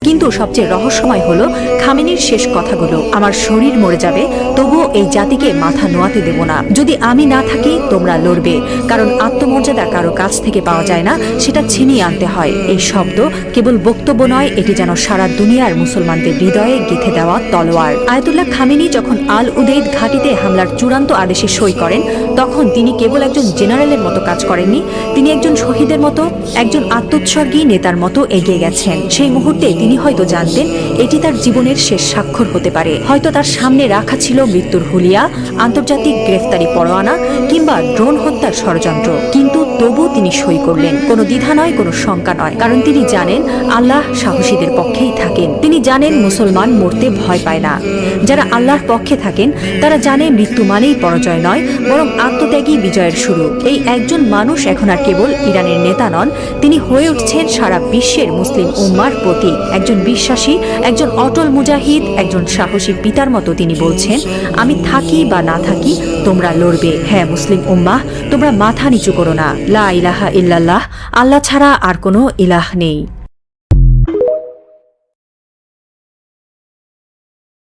কিন্তু সবচেয়ে রহস্যময় হলো খামেনির শেষ কথাগুলো, আমার শরীর মরে যাবে তবুও এই জাতিকে মাথা নোয়াতে দেব না। যদি আমি না থাকি তোমরা লড়বে, কারণ আত্মমর্যাদা কারো কাছ থেকে পাওয়া যায় না, সেটা ছিনিয়ে আনতে হয়। এই শব্দ কেবল বক্তব্য নয়, এটি যেন সারা দুনিয়ার মুসলমানদের হৃদয়ে গেঁথে দেওয়া তলোয়ার। আয়াতুল্লাহ খামেনি যখন আল উদেইদ ঘাঁটিতে হামলার চূড়ান্ত আদেশে সই করেন, তখন তিনি কেবল একজন জেনারেলের মতো কাজ করেননি, তিনি একজন শহীদের মতো, একজন আত্মোৎসর্গী নেতার মতো এগিয়ে গেছেন। সেই মুহূর্তে তিনি হয়তো জানতেন এটি তার জীবনের শেষ স্বাক্ষর হতে পারে। হয়তো তার সামনে রাখা ছিল মৃত্যুর হুলিয়া, আন্তর্জাতিক গ্রেফতারি পরোয়ানা কিংবা ড্রোন হত্যার ষড়যন্ত্র, কিন্তু তবু তিনি সই করলেন। কোনো দ্বিধা নয়, কোনো শঙ্কা নয়, কারণ তিনি জানেন আল্লাহ সাহসীদের পক্ষেই থাকেন। তিনি জানেন মুসলমান মরতে ভয় পায় না। যারা আল্লাহর পক্ষে থাকেন তারা জানে মৃত্যু মানেই পরাজয় নয়, বরং আত্মত্যাগী বিজয়ের শুরু। এই একজন মানুষ এখন আর কেবল ইরানের নেতা নন, তিনি হয়ে উঠছেন সারা বিশ্বের মুসলিম উম্মার প্রতীক। একজন বিশ্বাসী, একজন অটল মুজাহিদ, একজন সাহসী পিতার মতো তিনি বলছেন, আমি থাকি বা না থাকি তোমরা লড়বে। হ্যাঁ মুসলিম উম্মাহ, তোমরা মাথা নিচু করো না। লা ইলাহা ইল্লাল্লাহ, আল্লাহ ছাড়া আর কোনো ইলাহ নেই।